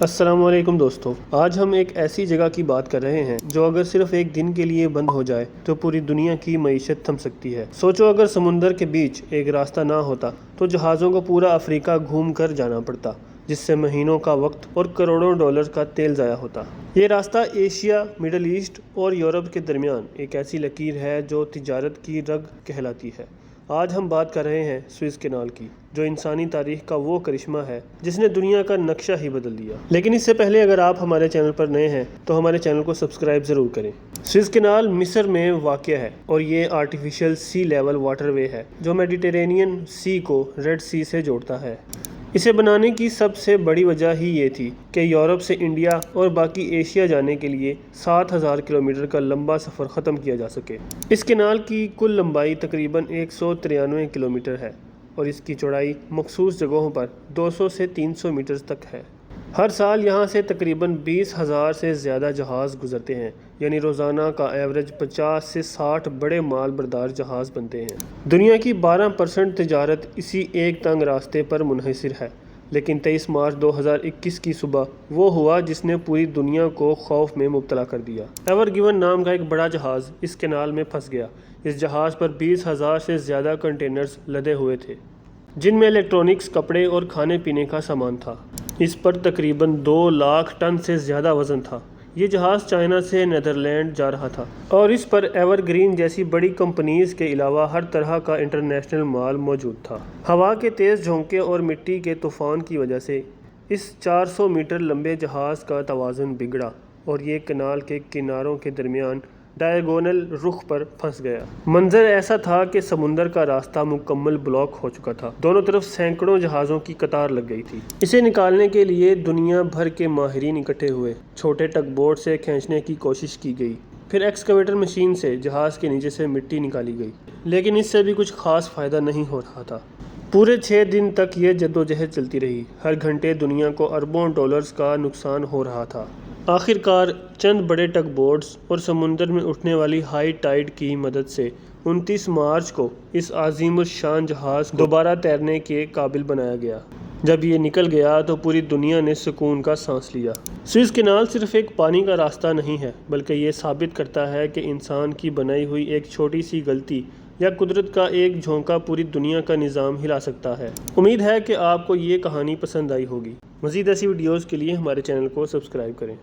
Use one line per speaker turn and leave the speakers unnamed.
السلام علیکم دوستو، آج ہم ایک ایسی جگہ کی بات کر رہے ہیں جو اگر صرف ایک دن کے لیے بند ہو جائے تو پوری دنیا کی معیشت تھم سکتی ہے۔ سوچو اگر سمندر کے بیچ ایک راستہ نہ ہوتا تو جہازوں کو پورا افریقہ گھوم کر جانا پڑتا، جس سے مہینوں کا وقت اور کروڑوں ڈالر کا تیل ضائع ہوتا۔ یہ راستہ ایشیا، مڈل ایسٹ اور یورپ کے درمیان ایک ایسی لکیر ہے جو تجارت کی رگ کہلاتی ہے۔ آج ہم بات کر رہے ہیں سوئز کینال کی، جو انسانی تاریخ کا وہ کرشمہ ہے جس نے دنیا کا نقشہ ہی بدل دیا۔ لیکن اس سے پہلے اگر آپ ہمارے چینل پر نئے ہیں تو ہمارے چینل کو سبسکرائب ضرور کریں۔ سوئز کینال مصر میں واقع ہے اور یہ آرٹیفیشل سی لیول واٹر وے ہے جو میڈیٹرینین سی کو ریڈ سی سے جوڑتا ہے۔ اسے بنانے کی سب سے بڑی وجہ ہی یہ تھی کہ یورپ سے انڈیا اور باقی ایشیا جانے کے لیے 7,000 کلومیٹر کا لمبا سفر ختم کیا جا سکے۔ اس کینال کی کل لمبائی تقریباً 193 کلومیٹر ہے اور اس کی چوڑائی مخصوص جگہوں پر 200 سے 300 میٹر تک ہے۔ ہر سال یہاں سے تقریباً 20,000 سے زیادہ جہاز گزرتے ہیں، یعنی روزانہ کا ایوریج 50 سے 60 بڑے مال بردار جہاز بنتے ہیں۔ دنیا کی 12% تجارت اسی ایک تنگ راستے پر منحصر ہے، لیکن 23 مارچ 2021 کی صبح وہ ہوا جس نے پوری دنیا کو خوف میں مبتلا کر دیا۔ ایور گیون نام کا ایک بڑا جہاز اس کینال میں پھنس گیا۔ اس جہاز پر 20,000 سے زیادہ کنٹینرز لدے ہوئے تھے، جن میں الیکٹرانکس، کپڑے اور کھانے پینے کا سامان تھا۔ اس پر تقریباً 2 لاکھ ٹن سے زیادہ وزن تھا۔ یہ جہاز چائنا سے نیدرلینڈ جا رہا تھا اور اس پر ایور گرین جیسی بڑی کمپنیز کے علاوہ ہر طرح کا انٹرنیشنل مال موجود تھا۔ ہوا کے تیز جھونکے اور مٹی کے طوفان کی وجہ سے اس 400 میٹر لمبے جہاز کا توازن بگڑا اور یہ کینال کے کناروں کے درمیان ڈائیگونل رخ پر پھنس گیا۔ منظر ایسا تھا کہ سمندر کا راستہ مکمل بلاک ہو چکا تھا۔ دونوں طرف سینکڑوں جہازوں کی قطار لگ گئی تھی۔ اسے نکالنے کے لیے دنیا بھر کے ماہرین اکٹھے ہوئے۔ چھوٹے ٹگ بوٹ سے کھینچنے کی کوشش کی گئی، پھر ایکسکیویٹر مشین سے جہاز کے نیچے سے مٹی نکالی گئی، لیکن اس سے بھی کچھ خاص فائدہ نہیں ہو رہا تھا۔ پورے 6 دن تک یہ جدوجہد چلتی رہی۔ ہر گھنٹے دنیا کو اربوں ڈالرز کا نقصان ہو رہا تھا۔ آخر کار چند بڑے ٹگ بوٹس اور سمندر میں اٹھنے والی ہائی ٹائیڈ کی مدد سے 29 مارچ کو اس عظیم الشان جہاز کو دوبارہ تیرنے کے قابل بنایا گیا۔ جب یہ نکل گیا تو پوری دنیا نے سکون کا سانس لیا۔ سوئز کینال صرف ایک پانی کا راستہ نہیں ہے، بلکہ یہ ثابت کرتا ہے کہ انسان کی بنائی ہوئی ایک چھوٹی سی غلطی یا قدرت کا ایک جھونکا پوری دنیا کا نظام ہلا سکتا ہے۔ امید ہے کہ آپ کو یہ کہانی پسند آئی ہوگی۔ مزید ایسی ویڈیوز کے لیے ہمارے چینل کو سبسکرائب کریں۔